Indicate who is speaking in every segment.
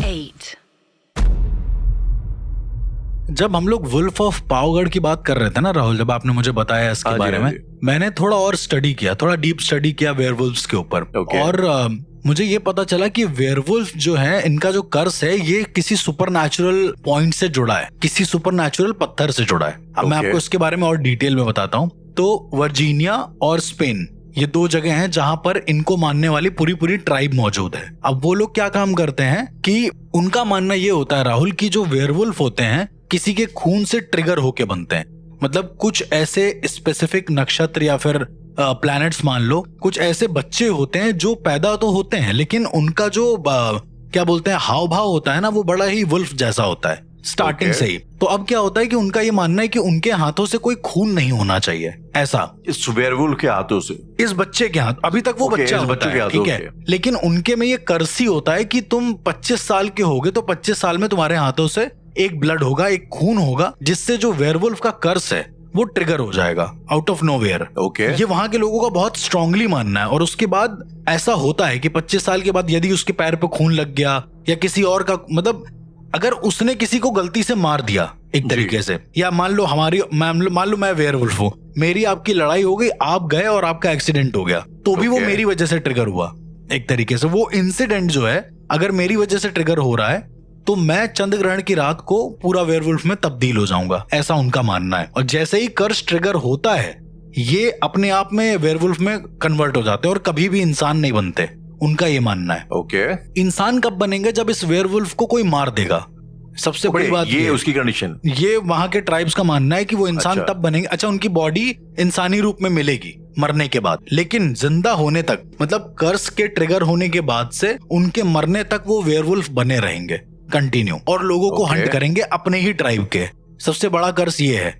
Speaker 1: 8.
Speaker 2: जब हम लोग वुल्फ ऑफ पावगढ़ की बात कर रहे थे ना राहुल, जब आपने मुझे बताया इसके बारे में, मैंने थोड़ा और स्टडी किया, थोड़ा डीप स्टडी किया वेयरवुल्फ्स के ऊपर। और मुझे ये पता चला कि वेयरवुल्फ जो है, इनका जो कर्स है ये किसी सुपरनैचुरल पॉइंट से जुड़ा है, किसी सुपरनैचुरल पत्थर से जुड़ा है। अब मैं आपको इसके बारे में और डिटेल में बताता हूँ। तो वर्जीनिया और स्पेन, ये दो जगह हैं जहां पर इनको मानने वाली पूरी पूरी ट्राइब मौजूद है। अब वो लोग क्या काम करते हैं कि उनका मानना ये होता है राहुल कि जो वेयरवुल्फ होते हैं किसी के खून से ट्रिगर होके बनते हैं। मतलब कुछ ऐसे स्पेसिफिक नक्षत्र या फिर प्लैनेट्स मान लो, कुछ ऐसे बच्चे होते हैं जो पैदा तो होते हैं लेकिन उनका जो क्या बोलते हैं हाव भाव होता है ना, वो बड़ा ही वुल्फ जैसा होता है स्टार्टिंग से ही। तो अब क्या होता है कि उनका ये मानना है कि उनके हाथों से कोई खून नहीं होना चाहिए, ऐसा
Speaker 3: इस वेयरवुल्फ के हाथों से,
Speaker 2: इस बच्चे के हाथ, अभी तक वो बच्चा होता है, ठीक है, लेकिन उनके में ये कर्सी होता है कि तुम 25 साल के होगे तो 25 साल में तुम्हारे हाथों से एक ब्लड होगा, एक खून होगा, जिससे जो वेयरवुल्फ का कर्स है वो ट्रिगर हो जाएगा आउट ऑफ नोवेयर। ये वहां के लोगों का बहुत स्ट्रांगली मानना है। और उसके बाद ऐसा होता है कि 25 साल के बाद यदि उसके पैर पे खून लग गया या किसी और का, मतलब अगर उसने किसी को गलती से मार दिया एक तरीके से, या मान लो मान लो मैं वेयरवुल्फ हूँ, मेरी आपकी लड़ाई हो गई, आप गए और आपका एक्सीडेंट हो गया, तो भी वो मेरी वजह से ट्रिगर हुआ एक तरीके से। वो इंसिडेंट जो है अगर मेरी वजह से ट्रिगर हो रहा है तो मैं चंद्र ग्रहण की रात को पूरा वेयरवुल्फ में तब्दील हो जाऊंगा, ऐसा उनका मानना है। और जैसे ही कर्स ट्रिगर होता है ये अपने आप में वेयरवुल्फ में कन्वर्ट हो जाते हैं और कभी भी इंसान नहीं बनते, उनका ये मानना है। इंसान कब बनेंगे? जब इस वेयरवुल्फ को कोई मार देगा। सबसे बड़ी बात ये
Speaker 3: उसकी कंडीशन,
Speaker 2: ये वहां के ट्राइब्स का मानना है कि वो इंसान तब बनेंगे। अच्छा, उनकी बॉडी इंसानी रूप में मिलेगी मरने के बाद, लेकिन जिंदा होने तक, मतलब कर्स के ट्रिगर होने के बाद से उनके मरने तक वो वेयरवुल्फ बने रहेंगे कंटिन्यू, और लोगों को हंट करेंगे अपने ही ट्राइब के। सबसे बड़ा कर्स ये है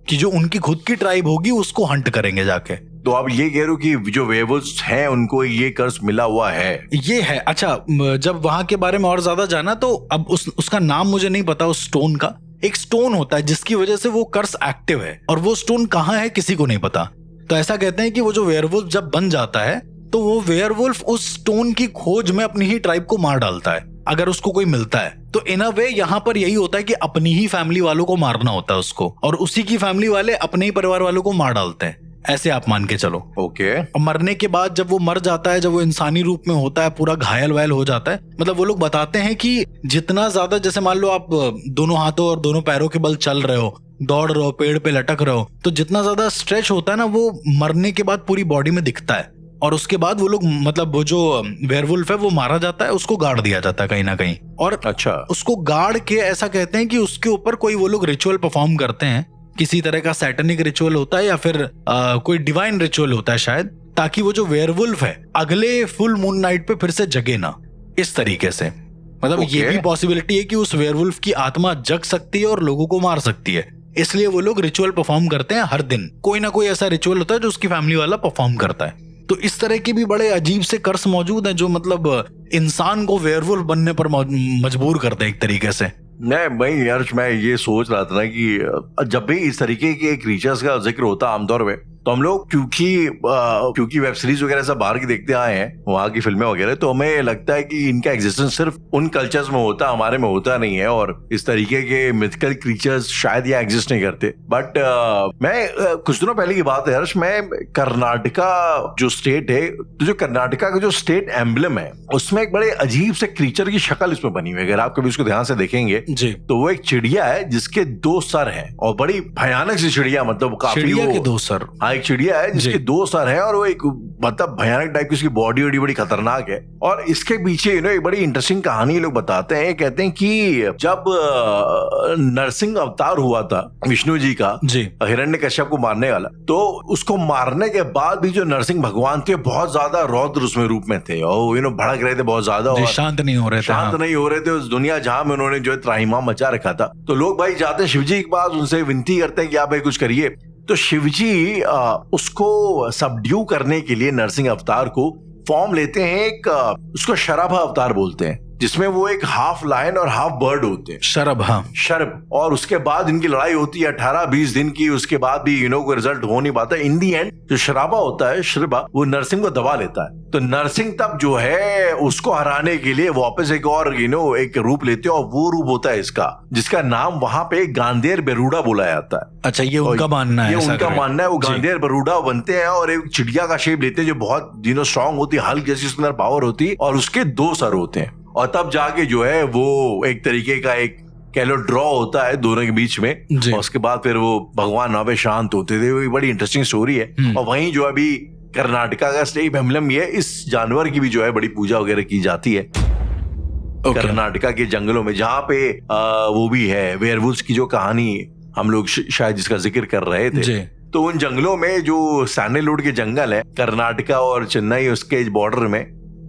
Speaker 2: कि जो उनकी खुद की ट्राइब होगी उसको हंट करेंगे जाके।
Speaker 3: तो आप ये कह रहे हो कि जो वेयरवुल्व्स हैं उनको ये कर्स मिला हुआ है?
Speaker 2: ये है। अच्छा, जब वहां के बारे में और ज्यादा जाना तो अब उसका नाम मुझे नहीं पता। उस स्टोन का एक स्टोन होता है जिसकी वजह से वो कर्स एक्टिव है, और वो स्टोन कहाँ है किसी को नहीं पता। तो ऐसा कहते हैं कि वो जो वेयरवुल्फ जब बन जाता है तो वो वेयरवुल्फ उस स्टोन की खोज में अपनी ही ट्राइब को मार डालता है अगर उसको कोई मिलता है। तो इन अ वे यहाँ पर यही होता है कि अपनी ही फैमिली वालों को मारना होता है उसको, और उसी की फैमिली वाले अपने ही परिवार वालों को मार डालते हैं, ऐसे आप मान के चलो।
Speaker 3: और
Speaker 2: मरने के बाद जब वो मर जाता है, जब वो इंसानी रूप में होता है, पूरा घायल वायल हो जाता है, मतलब वो लोग बताते हैं कि जितना ज्यादा, जैसे मान लो आप दोनों हाथों और दोनों पैरों के बल चल रहे हो, दौड़ रहे हो, पेड़ पे लटक रहे हो, तो जितना ज्यादा स्ट्रेच होता है ना वो मरने के बाद पूरी बॉडी में दिखता है। और उसके बाद वो लोग, मतलब वो जो वेयरवुल्फ है वो मारा जाता है, उसको गाड़ दिया जाता है कहीं ना कहीं। और
Speaker 3: अच्छा,
Speaker 2: उसको गाड़ के ऐसा कहते हैं कि उसके ऊपर कोई वो लोग रिचुअल परफॉर्म करते हैं, किसी तरह का सैटनिक रिचुअल होता है या फिर कोई डिवाइन रिचुअल होता है शायद, ताकि वो जो वेयरवुल्फ है अगले फुल मून नाइट पे फिर से जगे ना, इस तरीके से। मतलब ये भी पॉसिबिलिटी है कि उस वेयरवुल्फ की आत्मा जग सकती है और लोगों को मार सकती है, इसलिए वो लोग रिचुअल परफॉर्म करते हैं। हर दिन कोई ना कोई ऐसा रिचुअल होता है जो उसकी फैमिली वाला परफॉर्म करता है। तो इस तरह के भी बड़े अजीब से कर्स मौजूद हैं जो मतलब इंसान को वेयरवुल्फ बनने पर मजबूर करते हैं एक तरीके से।
Speaker 3: नहीं यार, मैं ये सोच रहा था ना कि जब भी इस तरीके के क्रीचर्स का जिक्र होता आमतौर पे, तो हम लोग क्योंकि वेब सीरीज वगैरह सब बाहर की देखते आए हैं, वहां की फिल्में वगैरह, तो हमें लगता है कि इनका एग्जिस्टेंस सिर्फ उन कल्चर्स में होता, हमारे में होता नहीं है, और इस तरीके के मिथिकल क्रीचर्स शायद ये एग्जिस्ट नहीं करते। बट मैं कुछ दिनों पहले की बात है हर्ष, मैं कर्नाटका जो स्टेट है, तो जो कर्नाटका का जो स्टेट एम्बलम है उसमें एक बड़े अजीब से क्रीचर की शक्ल इसमें बनी हुई है। अगर आप कभी उसको ध्यान से देखेंगे
Speaker 2: जी,
Speaker 3: तो वो एक चिड़िया है जिसके 2 सर हैं, और बड़ी भयानक सी चिड़िया, मतलब काफी
Speaker 2: चिड़िया के 2 सर।
Speaker 3: हाँ, एक चिड़िया है जिसके 2 सर हैं, और वो एक मतलब भयानक टाइप की उसकी बॉडी बड़ी खतरनाक है। और इसके पीछे एक बड़ी इंटरेस्टिंग कहानी लोग बताते हैं। कहते हैं कि जब नरसिंह अवतार हुआ था विष्णु जी का हिरण्यकश्यप को मारने वाला, तो उसको मारने के बाद भी जो नरसिंह भगवान थे बहुत ज्यादा रौद्र उसमें रूप में थे, और भड़क रहे थे बहुत ज्यादा, और
Speaker 2: शांत नहीं हो रहे थे उस
Speaker 3: दुनिया जहां में उन्होंने जो त्राहिमाम मचा रखा था। तो लोग भाई जाते हैं शिवजी के पास, उनसे विनती करते हैं कि आप भाई कुछ करिए। तो शिवजी उसको सबड्यू करने के लिए नरसिंह अवतार को फॉर्म लेते हैं, एक उसको शराभा अवतार बोलते हैं। जिसमें वो एक हाफ लायन और हाफ बर्ड होते हैं,
Speaker 2: शरब। हाँ,
Speaker 3: शरब। और उसके बाद इनकी लड़ाई होती है 18-20 दिन की, उसके बाद भी कोई रिजल्ट हो नहीं पाता। इन दी एंड जो शराबा होता है, शरबा, वो नरसिंह को दबा लेता है। तो नरसिंह तब जो है उसको हराने के लिए वापस एक और एक रूप लेते हैं, और वो रूप होता है इसका, जिसका नाम वहां पे गांधेर बेरूडा बोला जाता है।
Speaker 2: अच्छा, ये उनका मानना है,
Speaker 3: ये उनका मानना है। वो गांधेर बेरूडा बनते हैं और एक चिड़िया का शेप लेते हैं जो बहुत स्ट्रांग होती है, हल्क जैसी उसके अंदर पावर होती है, और उसके 2 सर होते हैं। और तब जाके जो है वो एक तरीके का एक कह लो ड्रॉ होता है दोनों के बीच में, और उसके बाद फिर वो भगवान वहां पे शांत होते थे। वो एक बड़ी इंटरेस्टिंग स्टोरी है। और वहीं जो अभी कर्नाटका का स्टेट एम्बलम ये, इस जानवर की भी जो है बड़ी पूजा वगैरह की जाती है कर्नाटका के जंगलों में, जहाँ पे वो भी है वेयरवुल्व्स की जो कहानी हम लोग शायद जिसका जिक्र कर रहे थे। तो उन जंगलों में जो सैंडलवुड के जंगल है कर्नाटका और चेन्नई, उसके बॉर्डर में,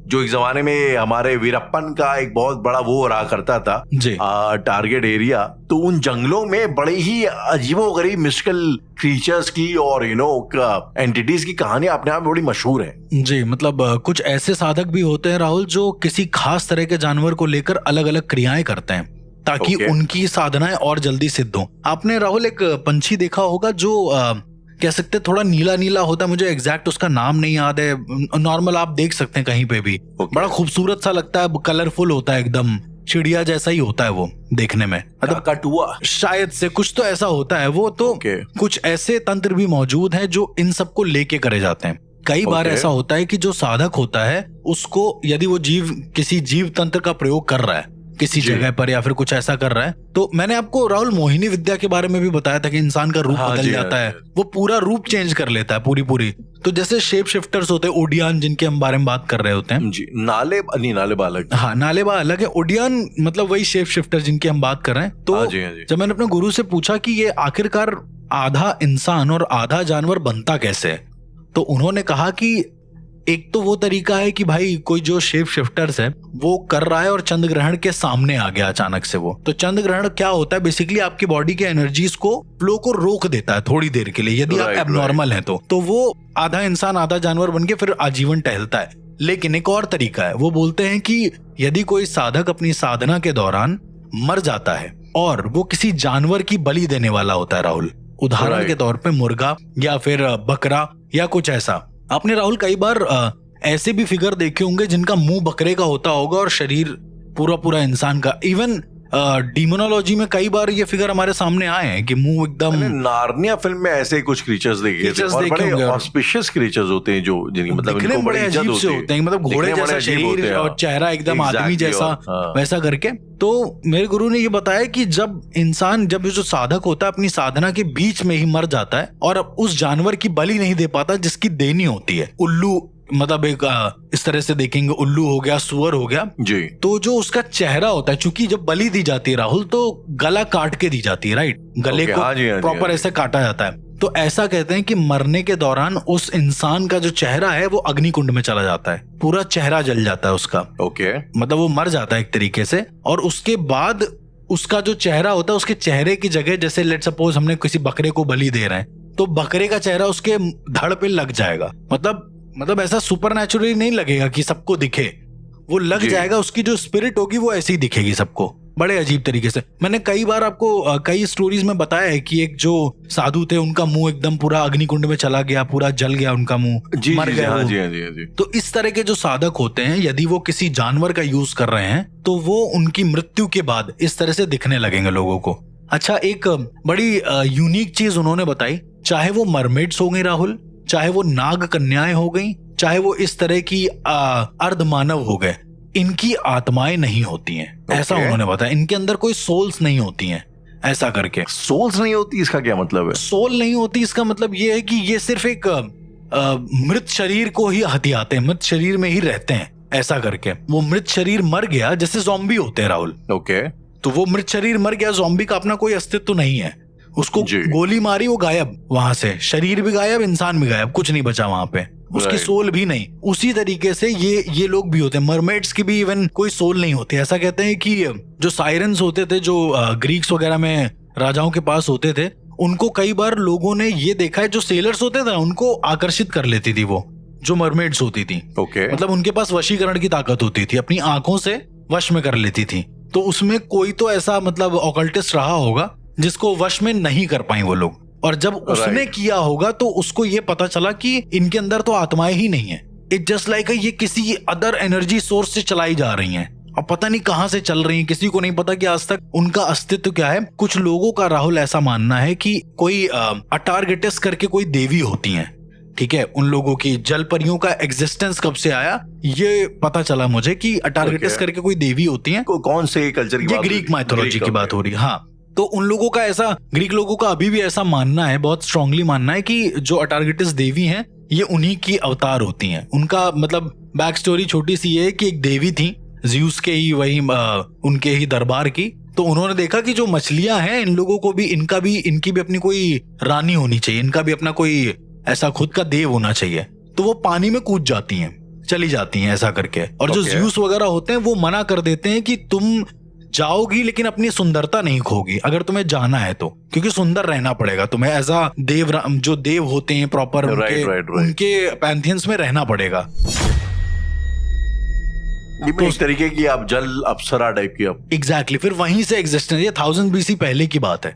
Speaker 3: जो एक जमाने में हमारे वीरप्पन का एक बहुत बड़ा वो रहा करता था टारगेट एरिया, तो उन जंगलों में बड़े ही अजीबोगरीब मिस्टिकल क्रीचर्स की और एंटिटीज की कहानी अपने आप में बड़ी मशहूर है।
Speaker 2: जी, मतलब कुछ ऐसे साधक भी होते हैं राहुल जो किसी खास तरह के जानवर को लेकर अलग अलग क्रियाएं करते हैं ताकि उनकी साधनाएं और जल्दी सिद्ध हो। आपने राहुल एक पंछी देखा होगा जो कह सकते हैं थोड़ा नीला नीला होता है, मुझे एग्जैक्ट उसका नाम नहीं याद है, नॉर्मल आप देख सकते हैं कहीं पे भी। बड़ा खूबसूरत सा लगता है, कलरफुल होता है, एकदम चिड़िया जैसा ही होता है वो देखने में, मतलब
Speaker 3: कटुआ
Speaker 2: शायद से कुछ तो ऐसा होता है वो। तो कुछ ऐसे तंत्र भी मौजूद हैं जो इन सबको लेके करे जाते हैं। कई बार ऐसा होता है कि जो साधक होता है उसको, यदि वो किसी जीव तंत्र का प्रयोग कर रहा है किसी जगह पर या फिर कुछ ऐसा कर रहा है, तो मैंने आपको राहुल मोहिनी विद्या के बारे में भी बताया था कि इंसान का रूप बदल जाता है, वो पूरा रूप चेंज कर लेता है पूरी। तो जैसे शेप शिफ्टर्स होते हैं, ओडियान जिनके हम बारे में बात कर रहे होते हैं जी, नालेबा अलग। हाँ, नालेबा अलग है, ओडियान मतलब वही शेप शिफ्टर जिनकी हम बात कर रहे हैं। तो जब मैंने अपने गुरु से पूछा कि ये आखिरकार आधा इंसान और आधा जानवर बनता कैसे है, तो उन्होंने कहा कि एक तो वो तरीका है कि भाई कोई जो शेप शिफ्टर्स है वो कर रहा है और चंद्र ग्रहण के सामने आ गया अचानक से वो। तो चंद्र ग्रहण क्या होता है, बेसिकली आपकी बॉडी के एनर्जीज को फ्लो को रोक देता है थोड़ी देर के लिए, यदि आप एबनॉर्मल हैं तो वो आधा इंसान आधा जानवर बन के फिर आजीवन टहलता है। लेकिन एक और तरीका है, वो बोलते हैं कि यदि कोई साधक अपनी साधना के दौरान मर जाता है और वो किसी जानवर की बलि देने वाला होता है राहुल, उदाहरण के तौर पे मुर्गा या फिर बकरा या कुछ ऐसा। आपने राहुल कई बार ऐसे भी फिगर देखे होंगे जिनका मुंह बकरे का होता होगा और शरीर पूरा इंसान का। इवन डीमोनोलॉजी में कई बार ये फिगर हमारे सामने आए हैं कि मुंह एकदम,
Speaker 3: नार्निया फिल्म में ऐसे कुछ क्रीचर्स देखे थे और बड़े ऑस्पिशियस क्रीचर्स होते हैं जो जिनकी मतलब इनको बड़े अजीब से होते हैं,
Speaker 2: मतलब घोड़े जैसा शरीर और चेहरा एकदम आदमी जैसा वैसा करके। तो मेरे गुरु ने ये बताया कि जब जो साधक होता है अपनी साधना के बीच में ही मर जाता है और उस जानवर की बलि नहीं दे पाता जिसकी देनी होती है, उल्लू मतलब एक इस तरह से देखेंगे, उल्लू हो गया, सुअर हो गया
Speaker 3: जी,
Speaker 2: तो जो उसका चेहरा होता है, चूंकि जब बलि दी जाती है राहुल तो गला काट के दी जाती है, राइट, गले को प्रॉपर ऐसे काटा जाता है। तो ऐसा कहते हैं कि मरने के दौरान उस इंसान का जो चेहरा है वो अग्निकुंड में चला जाता है, पूरा चेहरा जल जाता है उसका। मतलब वो मर जाता है एक तरीके से, और उसके बाद उसका जो चेहरा होता है उसके चेहरे की जगह, जैसे लेट सपोज हमने किसी बकरे को बलि दे रहे हैं तो बकरे का चेहरा उसके धड़ पे लग जाएगा। मतलब ऐसा सुपर नेचुरली नहीं लगेगा कि सबको दिखे, वो लग जाएगा, उसकी जो स्पिरिट होगी वो ऐसी ही दिखेगी सबको, बड़े अजीब तरीके से। मैंने कई बार आपको कई स्टोरीज में बताया है कि एक जो साधु थे उनका मुंह एकदम पूरा अग्निकुंड में चला गया, पूरा जल गया उनका मुंह, मर गया। तो इस तरह के जो साधक होते हैं यदि वो किसी जानवर का यूज कर रहे हैं तो वो उनकी मृत्यु के बाद इस तरह से दिखने लगेंगे लोगों को। अच्छा, एक बड़ी यूनिक चीज उन्होंने बताई, चाहे वो मरमेड्स हो गई राहुल, चाहे वो नाग कन्याएं हो गई, चाहे वो इस तरह की अर्ध मानव हो गए, इनकी आत्माएं नहीं होती हैं, ऐसा उन्होंने बताया। इनके अंदर कोई सोल्स नहीं होती हैं, ऐसा करके।
Speaker 3: सोल्स नहीं होती, इसका क्या मतलब है?
Speaker 2: सोल नहीं होती, इसका मतलब ये है कि ये सिर्फ एक मृत शरीर को ही हथियाते हैं, मृत शरीर में ही रहते हैं, ऐसा करके। वो मृत शरीर मर गया, जैसे ज़ॉम्बी होते हैं राहुल, तो वो मृत शरीर मर गया, ज़ॉम्बी का अपना कोई अस्तित्व नहीं है, उसको गोली मारी वो गायब, वहां से शरीर भी गायब, इंसान भी गायब, कुछ नहीं बचा वहां पे, उसकी सोल भी नहीं। उसी तरीके से ये लोग भी होते हैं, मरमेड्स की भी इवन कोई सोल नहीं होती। ऐसा कहते हैं कि जो साइरेंस होते थे, जो ग्रीक्स वगैरह में राजाओं के पास होते थे, उनको कई बार लोगों ने ये देखा है, जो सेलर्स होते थे उनको आकर्षित कर लेती थी वो जो मरमेड्स होती थी।
Speaker 3: मतलब
Speaker 2: उनके पास वशीकरण की ताकत होती थी, अपनी आंखों से वश में कर लेती थी। तो उसमें कोई तो ऐसा मतलब ऑकल्टिस्ट रहा होगा जिसको वश में नहीं कर पाई वो लोग, और जब उसने किया होगा तो उसको ये पता चला कि इनके अंदर तो आत्माएं ही नहीं है। इट जस्ट लाइक ये किसी अदर एनर्जी सोर्स से चलाई जा रही हैं, अब पता नहीं कहां से चल रही हैं, किसी को नहीं पता कि आज तक उनका अस्तित्व क्या है। कुछ लोगों का राहुल ऐसा मानना है कि कोई अटारगेटिस करके कोई देवी होती हैं, ठीक है, उन लोगों की जल परियों का एग्जिस्टेंस कब से आया ये पता चला मुझे कि अटारगेटिस करके कोई देवी होती हैं।
Speaker 3: कौन से कल्चर की
Speaker 2: ये ग्रीक माइथोलॉजी की बात हो रही है। हाँ, तो उन लोगों का ऐसा, ग्रीक लोगों का अभी भी ऐसा मानना है, बहुत स्ट्रांगली मानना है कि जो अटारगेटिस देवी हैं ये उन्हीं की अवतार होती हैं। उनका मतलब बैक स्टोरी छोटी सी है कि एक देवी थी ज़्यूस के ही वही उनके ही दरबार की, तो उन्होंने देखा कि जो मछलियां हैं इन लोगों को भी इनकी भी अपनी कोई रानी होनी चाहिए, इनका भी अपना कोई ऐसा खुद का देव होना चाहिए। तो वो पानी में कूद जाती हैं, चली जाती हैं ऐसा करके, और जो ज़्यूस वगैरह होते हैं वो मना कर देते हैं कि तुम जाओगी लेकिन अपनी सुंदरता नहीं खोगी अगर तुम्हें जाना है तो, क्योंकि सुंदर रहना पड़ेगा तुम्हें, ऐसा देव जो देव होते हैं प्रॉपर उनके पैंथियंस में रहना पड़ेगा।
Speaker 3: तो इस तरीके की आप जल अप्सरा टाइप की आप
Speaker 2: एग्जैक्टली फिर वहीं से एग्जिस्टेंस, ये 1000 BC पहले की बात है,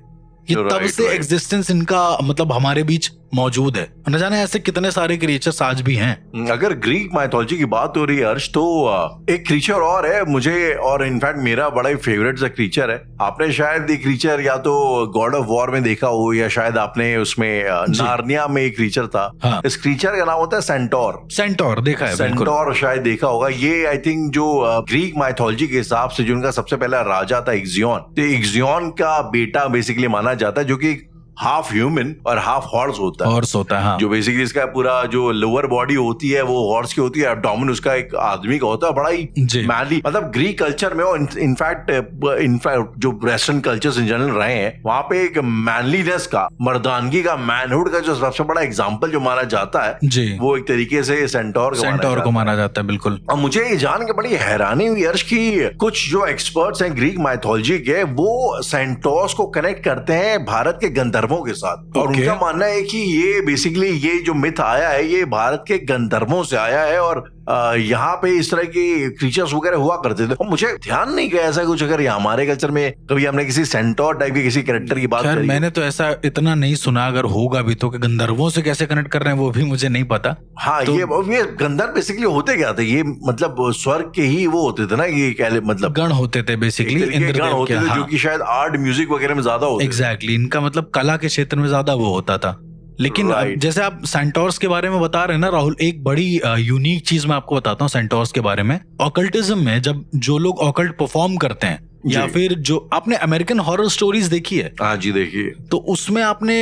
Speaker 2: ये तब से एग्जिस्टेंस इनका मतलब हमारे बीच मौजूद है। न जाने ऐसे कितने सारे क्रिएचर्स आज भी हैं।
Speaker 3: अगर ग्रीक माइथोलॉजी की बात हो रही है हर्ष, तो एक क्रीचर और है मुझे, और इनफैक्ट मेरा बड़ा ही फेवरेट सा क्रीचर है। आपने शायद ये क्रीचर या तो गॉड ऑफ वॉर में देखा हो, या शायद आपने उसमें नार्निया में एक क्रीचर था।
Speaker 2: हाँ।
Speaker 3: इस क्रीचर का नाम होता है सेंटोर।
Speaker 2: सेंटोर देखा है,
Speaker 3: सेंटोर शायद देखा होगा। ये आई थिंक जो ग्रीक माइथोलॉजी के हिसाब से जो उनका सबसे पहला राजा था इक्सियोन, तो इक्सियोन का बेटा बेसिकली माना जाता है, जो कि हाफ ह्यूमन और हाफ हॉर्स होता है। हाँ। जो बेसिकली इसका पूरा जो लोअर बॉडी होती है वो हॉर्स की होती है, एब्डोमेन उसका एक आदमी का होता है, बड़ा ही मैनली। मतलब ग्रीक कल्चर में, इनफैक्ट जो वेस्टर्न कल्चर्स इन जनरल रहे हैं, वहां पे एक मैनलीनेस का, मर्दानगी का, मैनहुड का जो सबसे बड़ा एग्जाम्पल जो माना जाता है जी, वो एक तरीके से सेंटोर
Speaker 2: को माना जाता है। बिल्कुल।
Speaker 3: और मुझे ये जान के बड़ी हैरानी हुई हर्ष की कुछ जो एक्सपर्ट्स हैं ग्रीक माइथोलॉजी के, वो सेंटोर्स को कनेक्ट करते हैं भारत के गंधर्वों के साथ। और उनका मानना है कि ये बेसिकली ये जो मिथ आया है ये भारत के गंधर्वों से आया है, और यहाँ पे इस तरह के क्रीचर्स वगैरह हुआ करते थे। और मुझे ध्यान नहीं गया ऐसा कुछ, अगर ये हमारे कल्चर में कभी हमने किसी सेंटोर टाइप के किसी कैरेक्टर की बात करी।
Speaker 2: मैंने तो ऐसा इतना नहीं सुना, अगर होगा भी तो गंधर्वों से कैसे कनेक्ट कर रहे हैं वो भी मुझे नहीं पता।
Speaker 3: हाँ, तो ये गंधर्व बेसिकली होते क्या थे, ये मतलब स्वर्ग के ही वो होते थे ना, ये मतलब
Speaker 2: गण होते थे बेसिकली,
Speaker 3: गण होते थे, जो कि शायद आर्ट म्यूजिक वगैरह में ज्यादा होते।
Speaker 2: एग्जैक्टली, इनका मतलब कला के क्षेत्र में ज्यादा वो होता था। लेकिन जैसे आप सेंटोर्स के बारे में बता रहे हैं ना राहुल, एक बड़ी यूनिक चीज मैं आपको बताता हूँ सेंटोर्स के बारे में। ऑकल्टिज्म में जब जो लोग ऑकल्ट परफॉर्म करते हैं, या फिर जो आपने अमेरिकन हॉरर स्टोरीज देखी है?
Speaker 3: हाँ जी, देखिए।
Speaker 2: तो उसमें आपने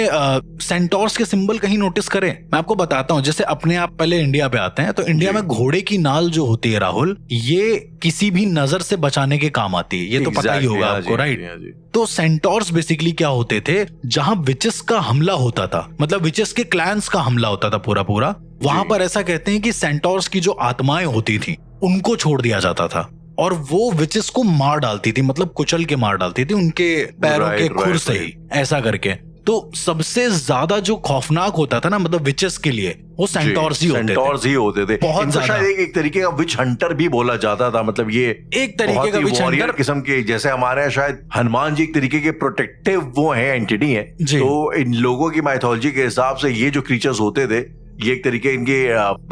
Speaker 2: सेंटोर्स के सिंबल कहीं नोटिस करे? मैं आपको बताता हूँ। जैसे अपने आप पहले इंडिया पे आते हैं, तो इंडिया में घोड़े की नाल जो होती है राहुल, ये किसी भी नजर से बचाने के काम आती है, ये तो पता ही होगा आपको, राइट? तो सेंटोर्स बेसिकली क्या होते थे, जहां विचेस का हमला होता था, मतलब विचेस के क्लैंस का हमला होता था पूरा, वहां पर ऐसा कहते हैं कि सेंटोर्स की जो आत्माएं होती थी उनको छोड़ दिया जाता था, और वो विचेस को मार डालती थी, मतलब कुचल के मार डालती थी उनके पैरों के खुर से ही, ऐसा करके। तो सबसे ज्यादा जो खौफनाक होता था ना, मतलब विचेस के लिए, वो सेंटोर्स ही होते थे।
Speaker 3: बहुत शायद एक तरीके का विच हंटर भी बोला जाता था, मतलब ये
Speaker 2: एक तरीके का विच हंटर
Speaker 3: किस्म के, जैसे हमारे यहाँ शायद हनुमान जी एक तरीके के प्रोटेक्टिव वो है, एंटिटी है। तो इन लोगों की माइथोलॉजी के हिसाब से ये जो क्रीचर्स होते थे, ये एक तरीके इनके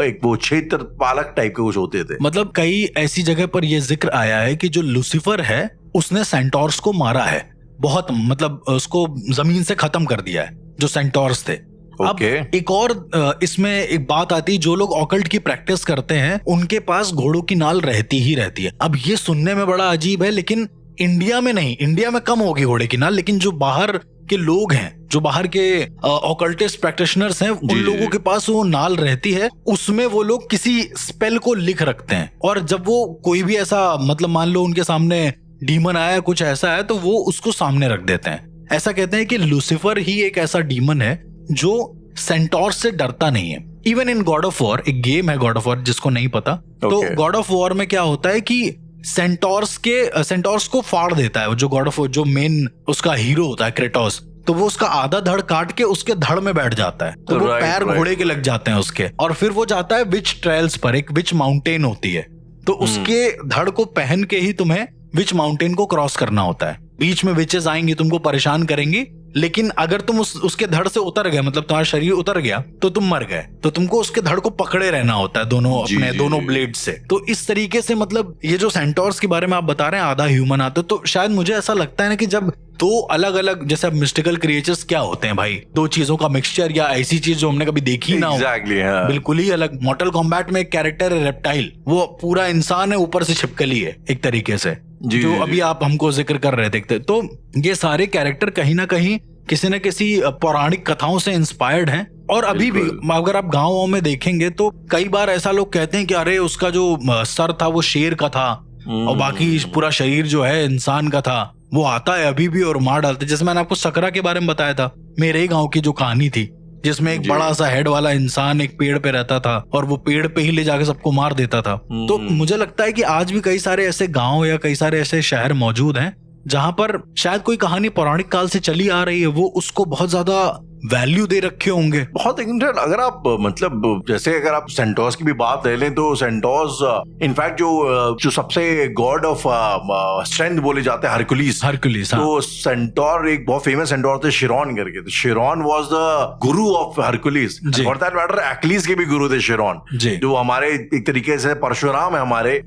Speaker 3: एक वो क्षेत्र पालक टाइप के कुछ होते थे।
Speaker 2: मतलब कई ऐसी जगह पर ये जिक्र आया है कि जो लूसीफर है उसने सेंटोर्स को मारा है, बहुत मतलब उसको जमीन से खत्म कर दिया है, जो सेंटोर्स थे। अब एक और इसमें एक बात आती है, जो लोग ऑकल्ट की प्रैक्टिस करते हैं उनके पास घोड़ों की नाल रहती ही रहती है। अब ये सुनने में बड़ा अजीब है, लेकिन इंडिया में नहीं, इंडिया में कम होगी घोड़े की नाल, लेकिन जो बाहर के लोग हैं, जो बाहर के ऑकल्टिस्ट प्रैक्टिशनर्स हैं, उन लोगों के पास वो नाल रहती है, उसमें वो लोग किसी स्पेल को लिख रखते हैं, और जब वो कोई भी ऐसा मतलब मान लो उनके सामने डीमन आया, कुछ ऐसा है, तो वो उसको सामने रख देते हैं। ऐसा कहते हैं कि लूसीफर ही एक ऐसा डीमन है जो सेंटोर से डरता नहीं है। Even in God of war, एक गेम है गॉड ऑफ वॉर, जिसको नहीं पता, तो गॉड ऑफ वॉर में क्या होता है कि सेंटोर्स को फाड़ देता है जो गॉड ऑफ, जो मेन उसका हीरो होता है क्रेटोस, तो वो उसका आधा धड़ काट के उसके धड़ में बैठ जाता है, तो वो पैर घोड़े के लग जाते हैं उसके, और फिर वो जाता है विच ट्रेल्स पर, एक विच माउंटेन होती है, तो उसके धड़ को पहन के ही तुम्हें विच माउंटेन को क्रॉस करना होता है। बीच में विचेस आएंगी, तुमको परेशान करेंगी, लेकिन अगर तुम उसके धड़ से उतर गए, मतलब तुम्हारा शरीर उतर गया, तो तुम मर गए। तो तुमको उसके धड़ को पकड़े रहना होता है दोनों ब्लेड से। तो इस तरीके से मतलब ये जो सेंटोर्स के बारे में आप बता रहे हैं, आधा ह्यूमन आते, तो शायद मुझे ऐसा लगता है ना कि जब दो अलग अलग, जैसे अब मिस्टिकल क्रिएचर्स क्या होते हैं भाई, दो चीजों का मिक्सचर या ऐसी चीज जो हमने कभी देखी ना हो,
Speaker 3: हाँ।
Speaker 2: बिल्कुल ही अलग। मॉर्टल कॉम्बैट में एक कैरेक्टर है रेप्टाइल, वो पूरा इंसान है, ऊपर से छिपकली है एक तरीके से, जो अभी आप हमको जिक्र कर रहे थे। तो ये सारे कैरेक्टर कहीं ना कहीं किसी न किसी पौराणिक कथाओं से इंस्पायर्ड हैं। और अभी भी अगर आप गाँवों में देखेंगे तो कई बार ऐसा लोग कहते हैं कि अरे उसका जो सर था वो शेर का था और बाकी पूरा शरीर जो है इंसान का था। वो आता है अभी भी और मार डालते। जैसे मैंने आपको सकरा के बारे में बताया था, मेरे गांव की जो कहानी थी, जिसमें एक बड़ा सा हेड वाला इंसान एक पेड़ पे रहता था और वो पेड़ पे ही ले जाके सबको मार देता था। तो मुझे लगता है कि आज भी कई सारे ऐसे गांव या कई सारे ऐसे शहर मौजूद हैं जहां पर शायद कोई कहानी पौराणिक काल से चली आ रही है, वो उसको बहुत ज्यादा वैल्यू दे रखे होंगे।
Speaker 3: बहुत अगर आप मतलब जैसे अगर आप सेंटोर्स की भी बात ले लें तो सेंटोर्स इनफैक्ट जो सबसे गॉड ऑफ स्ट्रेंथ बोले जाते हैं हरकुलिस। तो सेंटोर एक बहुत फेमस सेंटोर थे शिरोन करके। तो Chiron was the guru of Hercules. For that matter Achilles के भी गुरु थे शिरोन, जो हमारे एक तरीके से परशुराम है हमारे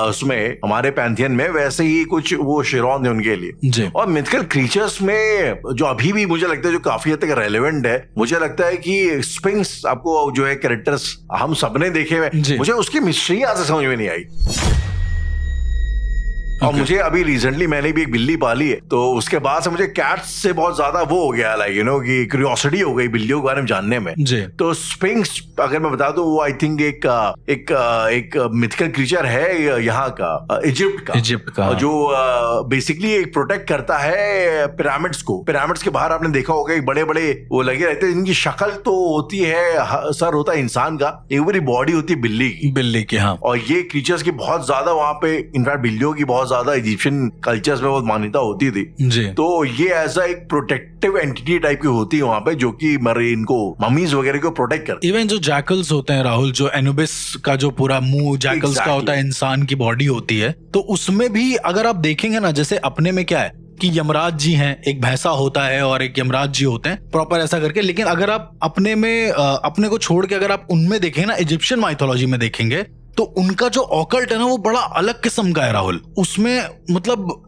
Speaker 3: उसमें हमारे पैंथियन में, वैसे ही कुछ वो शिरोन थे उनके लिए। और मिथिकल क्रीचर्स में जो अभी भी मुझे लगता है जो काफी हद तक रेलेवेंट है, मुझे लगता है कि स्पिंक्स आपको जो है कैरेक्टर्स हम सबने देखे हुए, मुझे उसकी मिस्ट्री आज समझ में नहीं आई। और मुझे अभी रिसेंटली मैंने भी एक बिल्ली पाली है, तो उसके बाद से मुझे कैट्स से बहुत ज्यादा वो हो गया, लाइक यू नो कि क्यूरियोसिटी हो गई बिल्लियों के बारे में जानने में। तो स्पिंक्स अगर मैं बता दूं, वो आई थिंक एक मिथिकल क्रीचर है यहाँ का, इजिप्ट का जो बेसिकली एक प्रोटेक्ट करता है पिरामिड्स को। पिरामिड्स के बाहर आपने देखा होगा बड़े बड़े वो लगे रहते हैं, इनकी शक्ल तो होती है, सर होता है इंसान का, एक पूरी बॉडी होती है बिल्ली की। हाँ। और ये क्रीचर्स की बहुत ज्यादा वहां पे, इनफैक्ट बिल्लियों की बहुत ज्यादा इजिप्शियन कल्चर्स में बहुत मान्यता होती थी। तो ये ऐसा एक प्रोटेक्टिव एंटिटी टाइप की होती है वहां पे, जो कि मरे इनको ममीज वगैरह को प्रोटेक्ट करती है।
Speaker 2: इवन जो जैकल्स होते हैं राहुल, जो एनुबिस का जो पूरा मुंह जैकल्स का होता है, इंसान की बॉडी होती है, तो उसमें भी अगर आप देखेंगे ना, जैसे अपने में क्या है कि यमराज जी हैं, एक भैंसा होता है और एक यमराज जी होते हैं प्रॉपर ऐसा करके। लेकिन अगर आप अपने में अपने को छोड़ के अगर आप उनमें देखेंगे ना, इजिप्शियन माइथोलॉजी में देखेंगे, तो उनका जो ऑकल्ट है ना वो बड़ा अलग किस्म का है राहुल। उसमें मतलब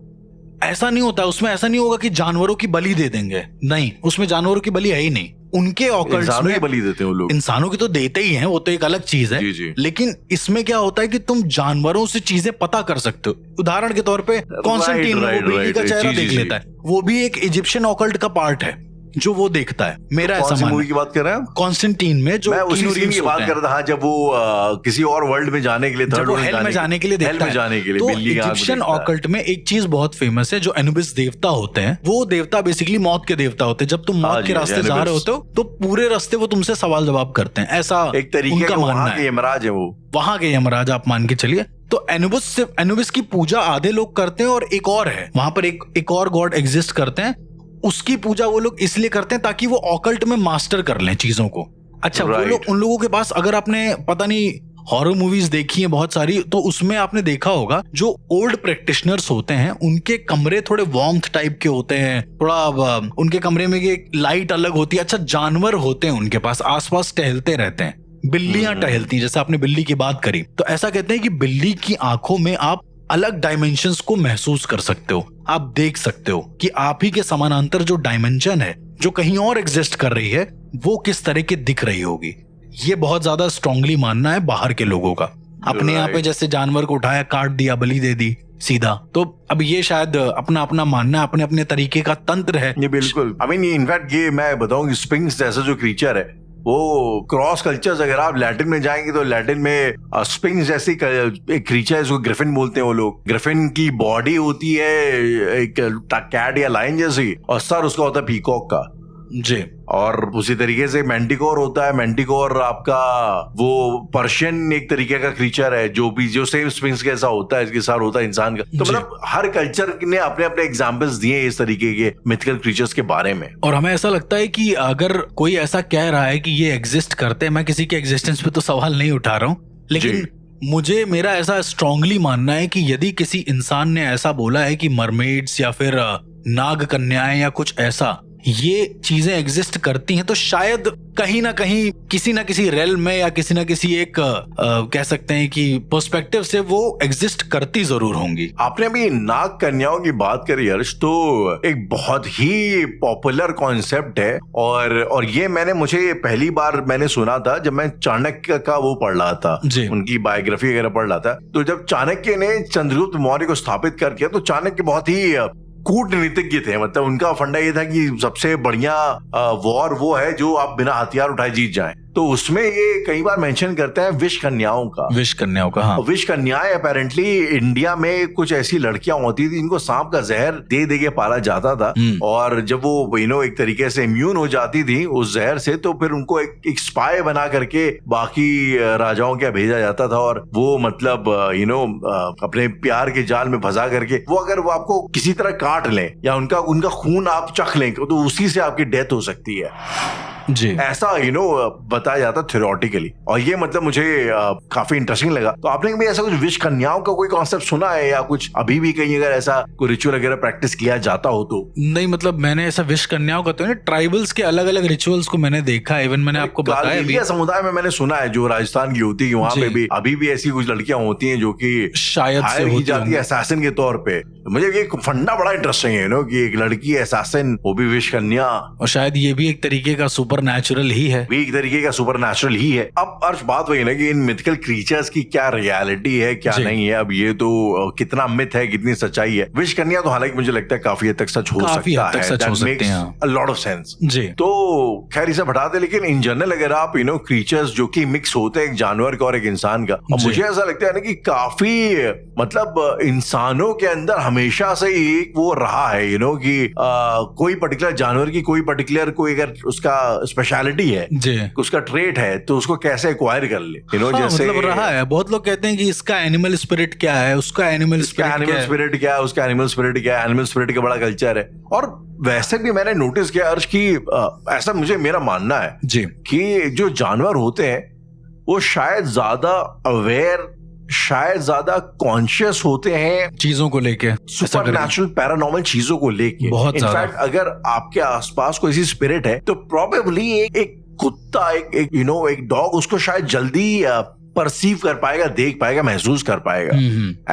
Speaker 2: ऐसा नहीं होता, उसमें ऐसा नहीं होगा कि जानवरों की बलि दे देंगे, नहीं, उसमें जानवरों की बलि है ही नहीं। उनके ऑकल्ट में
Speaker 3: बलि देते हैं वो लोग,
Speaker 2: इंसानों की तो देते ही हैं, वो तो एक अलग चीज है। जी। लेकिन इसमें क्या होता है कि तुम जानवरों से चीजें पता कर सकते हो। उदाहरण के तौर पे कॉन्स्टेंटीन बिल्ली का चेहरा देख लेता है, वो भी एक इजिप्शियन ऑकल्ट का पार्ट है जो वो देखता है। मेरा ऐसा मानना है।
Speaker 3: मूवी की बात कर रहे हैं
Speaker 2: कॉन्स्टेंटीन में, जो
Speaker 3: मैं उसी सीन की बात कर रहा था। हाँ, जब वो किसी और वर्ल्ड में जाने के लिए,
Speaker 2: थर्ड हेल में जाने के लिए देखता है, तो इजिप्शियन ऑकल्ट में एक चीज बहुत फेमस है, जो एनुबिस देवता होते हैं। वो देवता बेसिकली मौत के देवता होते हैं। जब तुम मौत के रास्ते जा रहे होते हो तो पूरे रास्ते वो तुमसे सवाल जवाब करते हैं, ऐसा एक तरीके का मानना है।
Speaker 3: यमराज है वो,
Speaker 2: वहां के यमराज आप मान के चलिए। तो एनुबिस की पूजा आधे लोग करते हैं, और एक और है वहां पर एक और गॉड एग्जिस्ट करते हैं, उसकी पूजा वो लोग इसलिए करते हैं ताकि वो ऑकल्ट में मास्टर कर लें चीजों को। अच्छा, वो लोग, उन लोगों के पास, अगर आपने पता नहीं हॉरर मूवीज देखी हैं बहुत सारी, तो उसमें आपने देखा होगा जो ओल्ड प्रैक्टिशनर्स होते हैं उनके कमरे थोड़े वार्मथ टाइप के होते हैं, थोड़ा उनके कमरे में एक लाइट अलग होती है। अच्छा, जानवर होते हैं उनके पास, आसपास टहलते रहते हैं, बिल्लियां टहलती हैं, जैसे आपने बिल्ली की बात करी। तो ऐसा कहते हैं कि बिल्ली की आंखों में आप अलग डायमेंशंस को महसूस कर सकते हो, आप देख सकते हो कि आप ही के समानांतर जो डायमेंशन है, जो कहीं और एग्जिस्ट कर रही है, वो किस तरह की दिख रही होगी। ये बहुत ज्यादा स्ट्रांगली मानना है बाहर के लोगों का। अपने यहाँ पे जैसे जानवर को उठाया, काट दिया, बलि दे दी सीधा, तो अब ये शायद अपना अपना मानना, अपने अपने तरीके का तंत्र है।
Speaker 3: ये बिल्कुल, आई मीन इनफैक्ट ये मैं बताऊं, स्पिंक्स जैसा जो क्रीचर है, वो क्रॉस कल्चर्स, अगर आप लैटिन में जाएंगे तो लैटिन में स्पिंक्स जैसी एक क्रीचर है, जिसको ग्रिफिन बोलते हैं वो लोग। ग्रिफिन की बॉडी होती है एक कैट या लायन जैसी, और सर उसका होता है पीकॉक का
Speaker 2: जी।
Speaker 3: और उसी तरीके से मैंटिकोर होता है। मैंटिकोर आपका वो पर्शियन एक तरीके का क्रीचर है, जो सेम स्पिंक्स कैसा होता है, इसके साथ होता है इंसान का। तो मतलब हर कल्चर ने अपने अपने एग्जाम्पल्स दिए इस तरीके के मिथिकल क्रीचर्स के बारे में।
Speaker 2: और हमें ऐसा लगता है कि अगर कोई ऐसा कह रहा है कि ये एग्जिस्ट करते हैं, मैं किसी के एग्जिस्टेंस पे तो सवाल नहीं उठा रहा हूँ, लेकिन मुझे मेरा ऐसा स्ट्रांगली मानना है कि यदि किसी इंसान ने ऐसा बोला है कि मरमेड्स या फिर नाग कन्याएं या कुछ ऐसा ये चीजें एग्जिस्ट करती हैं, तो शायद कहीं ना कहीं किसी ना किसी रेल्म में या किसी ना किसी एक कह सकते हैं कि पर्सपेक्टिव से वो एग्जिस्ट करती जरूर होंगी।
Speaker 3: आपने अभी नाग कन्याओं की बात करी हर्ष, तो एक बहुत ही पॉपुलर कॉन्सेप्ट है और ये मुझे पहली बार मैंने सुना था जब मैं चाणक्य का वो पढ़ रहा था, उनकी बायोग्राफी वगैरह पढ़ रहा था। तो जब चाणक्य ने चंद्रगुप्त मौर्य को स्थापित कर किया तो चाणक्य बहुत ही कूटनीतिज्ञ थे। मतलब उनका फंडा ये था कि सबसे बढ़िया वॉर वो है जो आप बिना हथियार उठाए जीत जाएं। तो उसमें ये कई बार मेंशन करते हैं विष कन्याओं का।
Speaker 2: हाँ।
Speaker 3: विष कन्याएं अपेरेंटली इंडिया में कुछ ऐसी लड़कियां होती थी जिनको सांप का जहर दे दे के पाला जाता था, और जब वो एक तरीके से इम्यून हो जाती थी उस जहर से, तो फिर उनको एक स्पाई बना करके बाकी राजाओं के भेजा जाता था, और वो मतलब अपने प्यार के जाल में फंसा करके वो अगर वो आपको किसी तरह काट लें या उनका खून आप चख लें तो उसी से आपकी डेथ हो सकती है
Speaker 2: जी।
Speaker 3: ऐसा बताया जाता थ्योरेटिकली, और ये मतलब मुझे काफी इंटरेस्टिंग लगा। तो आपने भी ऐसा कुछ विष कन्याओं का कोई कॉन्सेप्ट सुना है या कुछ अभी भी कहीं अगर ऐसा कोई रिचुअल वगैरह प्रैक्टिस किया जाता हो तो?
Speaker 2: नहीं, मतलब मैंने ऐसा विष कन्याओं का तो नहीं, ट्राइबल्स के अलग अलग रिचुअल्स को मैंने देखा है। इवन मैंने आपको बताया भी,
Speaker 3: समुदाय में मैंने सुना है जो राजस्थान की होती है वहां पे भी अभी भी ऐसी कुछ लड़कियां होती हैं जो कि
Speaker 2: शायद से
Speaker 3: की जाती है असैसिन के तौर पे। मुझे ये फंडा बड़ा इंटरेस्टिंग है कि एक लड़की असैसिन, वो भी विष कन्या,
Speaker 2: और शायद ये भी एक तरीके का सुपर नेचुरल ही है,
Speaker 3: भी एक तरीके का सुपर नेचुरल ही है। अब अर्श बात वही ना कि इन मिथिकल क्रीचर्स की क्या रियलिटी है क्या नहीं है, अब ये तो कितना मिथ है कितनी सच्चाई है। विष कन्या तो हालांकि मुझे लगता है काफी हद तक सच हो सकता है, अ लॉट ऑफ सेंस जी। तो खैर इसे हटा दे, लेकिन इन जनरल अगर आप क्रीचर्स जो कि मिक्स होते हैं एक जानवर का और एक इंसान का, और मुझे ऐसा लगता है ना कि काफी मतलब इंसानों के अंदर हमेशा से एक वो रहा है कि कोई पर्टिकुलर जानवर की कोई पर्टिकुलर कोई अगर उसका स्पेशलिटी है, उसका ट्रेट है, तो उसको कैसे एक्वायर कर ले, जैसे
Speaker 2: मतलब रहा है। बहुत लोग कहते हैं कि इसका एनिमल स्पिरिट क्या है, उसका एनिमल स्पिरिट क्या है,
Speaker 3: उसका एनिमल स्पिरिट क्या है। एनिमल स्पिरिट का बड़ा कल्चर है। और वैसे भी मैंने नोटिस किया अर्श की ऐसा मेरा मानना है
Speaker 2: जी
Speaker 3: कि जो जानवर होते हैं वो शायद ज्यादा अवेयर, शायद ज्यादा कॉन्शियस होते हैं चीजों को लेके, सुपरनैचुरल पैरानॉर्मल चीजों को लेके।
Speaker 2: बहुत
Speaker 3: इनफैक्ट अगर आपके आसपास कोई ऐसी स्पिरिट है तो प्रोबेबली एक कुत्ता, एक डॉग उसको शायद जल्दी परसीव कर पाएगा, देख पाएगा, महसूस कर पाएगा,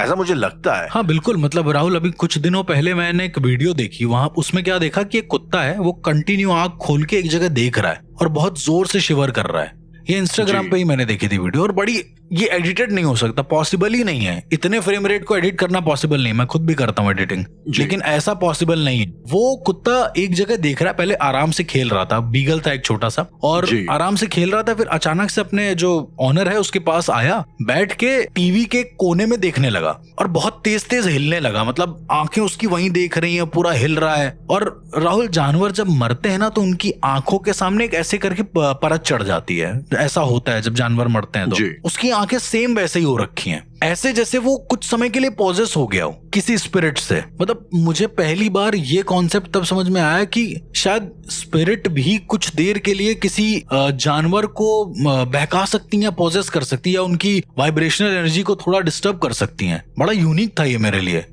Speaker 3: ऐसा मुझे लगता है।
Speaker 2: हाँ बिल्कुल। मतलब राहुल, अभी कुछ दिनों पहले मैंने एक वीडियो देखी, वहां उसमें क्या देखा कि एक कुत्ता है, वो कंटिन्यू आंख खोल के एक जगह देख रहा है और बहुत जोर से शिवर कर रहा है। ये इंस्टाग्राम पे ही मैंने देखी थी वीडियो, और बड़ी ये एडिटेड नहीं हो सकता, पॉसिबल ही नहीं है। इतने फ्रेम रेट को एडिट करना पॉसिबल नहीं, मैं खुद भी करता हूँ एडिटिंग, लेकिन ऐसा पॉसिबल नहीं है। वो कुत्ता एक जगह देख रहा है, पहले आराम से खेल रहा था, बीगल था एक छोटा सा, और आराम से खेल रहा था। फिर अचानक से अपने जो ऑनर है उसके पास आया, बैठ के टीवी के कोने में देखने लगा और बहुत तेज तेज हिलने लगा। मतलब आंखें उसकी वहीं देख रही हैं, पूरा हिल रहा है। और राहुल, जानवर जब मरते हैं ना तो उनकी आंखों के सामने एक ऐसे करके परत चढ़ जाती है। ऐसा होता है जब जानवर मरते हैं तो उसकी आंखें सेम वैसे ही हो रखी हैं, ऐसे जैसे वो कुछ समय के लिए पॉजेस हो गया हो किसी स्पिरिट से। मतलब मुझे पहली बार ये कॉन्सेप्ट तब समझ में आया कि शायद स्पिरिट भी कुछ देर के लिए किसी जानवर को बहका सकती हैं, पॉजेस कर सकती है, या उनकी वाइब्रेशनल एनर्जी को थोड़ा डिस्टर्ब कर सकती हैं। बड़ा यूनिक था ये मेरे लिए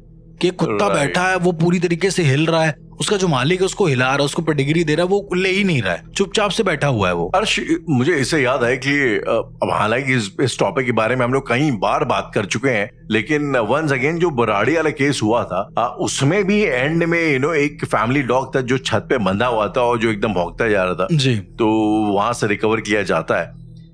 Speaker 2: कि कुत्ता बैठा है, वो पूरी तरीके से हिल रहा है, उसका जो मालिक है उसको हिला रहा है, उसको पेडिग्री दे रहा है, वो ले ही नहीं रहा है, चुपचाप से बैठा हुआ है वो।
Speaker 3: अर्श, मुझे इससे याद है कि अब हालांकि इस टॉपिक के बारे में हम लोग कई बार बात कर चुके हैं, लेकिन वंस अगेन जो बराड़ी वाला केस हुआ था उसमें भी एंड में एक फैमिली डॉग था जो छत पे बंधा हुआ था और जो एकदम भौंकता जा रहा था
Speaker 2: जी,
Speaker 3: तो वहां से रिकवर किया जाता है।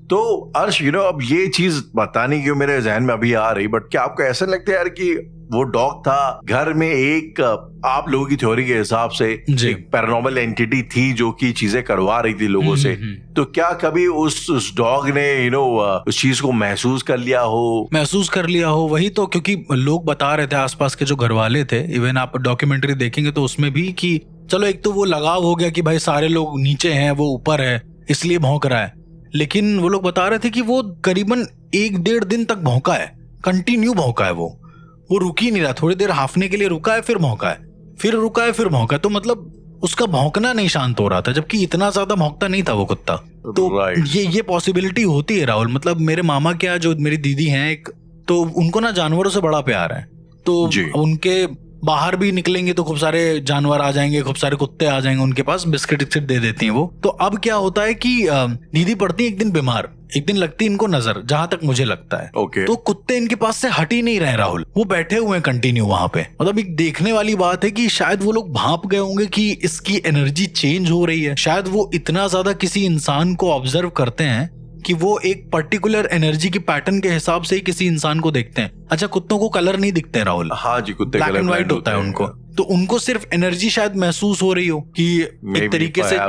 Speaker 3: तो अर्श अब ये चीज बताने की मेरे जहन में अभी आ रही, बट क्या आपको ऐसा लगता है यार कि वो डॉग था घर में, एक आप लोगों की थ्योरी के हिसाब से एक पैरानॉर्मल एंटिटी थी जो कि चीजें करवा रही थी लोगों से, तो क्या कभी उस डॉग ने उस चीज को महसूस कर लिया हो?
Speaker 2: वही तो, क्योंकि लोग बता रहे थे आसपास के जो घर वाले थे, इवन आप डॉक्यूमेंट्री देखेंगे तो उसमें भी कि चलो एक तो वो लगाव हो गया कि भाई सारे लोग नीचे हैं, वो ऊपर है इसलिए भौंक रहा है, लेकिन वो लोग बता रहे थे कि वो करीबन 1-1.5 दिन तक भौंका है, कंटिन्यू भौंका है, वो रुक ही नहीं रहा। थोड़ी देर हाफने के लिए रुका है, फिर भौंका है, फिर रुका है, फिर भौंका है। तो मतलब उसका भौंकना नहीं शांत हो रहा था, जबकि इतना ज्यादा भौंकता नहीं था वो कुत्ता। तो ये पॉसिबिलिटी होती है राहुल। मतलब मेरे मामा क्या, जो मेरी दीदी हैं एक, तो उनको ना जानवरों से बड़ा प्यार है। तो उनके बाहर भी निकलेंगे तो खूब सारे जानवर आ जाएंगे, खूब सारे कुत्ते आ जाएंगे उनके पास, बिस्किट विस्किट दे देती हैं वो। तो अब क्या होता है कि दीदी पड़ती है एक दिन बीमार, एक दिन लगती है इनको नजर, जहां तक मुझे लगता है। तो कुत्ते इनके पास से हट ही नहीं रहे राहुल, वो बैठे हुए हैं कंटिन्यू वहां पे। मतलब एक देखने वाली बात है कि शायद वो लोग भांप गए होंगे कि इसकी एनर्जी चेंज हो रही है। शायद वो इतना ज्यादा किसी इंसान को ऑब्जर्व करते हैं कि वो एक पर्टिकुलर एनर्जी की पैटर्न के हिसाब से ही किसी इंसान को देखते हैं। अच्छा, कुत्तों को कलर नहीं दिखते राहुल।
Speaker 3: हाँ जी, कुत्ते
Speaker 2: ब्लैक एंड व्हाइट होता है उनको। तो उनको सिर्फ एनर्जी शायद महसूस हो रही हो कि एक तरीके से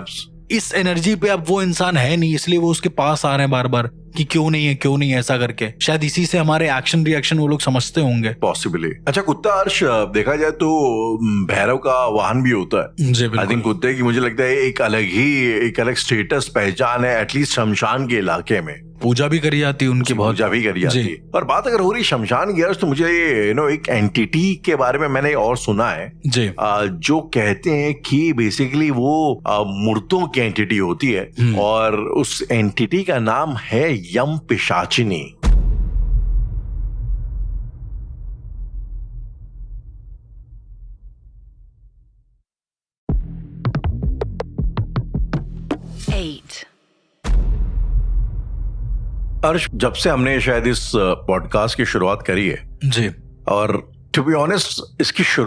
Speaker 2: इस एनर्जी पे अब वो इंसान है नहीं, इसलिए वो उसके पास आ रहे हैं बार बार कि क्यों नहीं है ऐसा करके। शायद इसी से हमारे एक्शन रिएक्शन वो लोग समझते होंगे
Speaker 3: पॉसिबली। अच्छा, कुत्ता अर्श देखा जाए तो भैरव का वाहन भी होता है। आई थिंक कुत्ते की मुझे लगता है एक अलग स्टेटस, पहचान है, एटलीस्ट शमशान के इलाके में।
Speaker 2: पूजा भी करी जाती है उनकी, बहुत
Speaker 3: पूजा भी करी जाती है। और बात अगर हो रही शमशान की, तो मुझे एक एंटिटी के बारे में मैंने और सुना है
Speaker 2: जी,
Speaker 3: जो कहते हैं कि बेसिकली वो मूर्तों की एंटिटी होती है और उस एंटिटी का नाम है यम पिशाचिनी। अर्श, जब से हमने शायद इस पॉडकास्ट की शुरुआत करी है
Speaker 2: जी,
Speaker 3: और टू बी ऑनेस्ट इसकी शुरुआत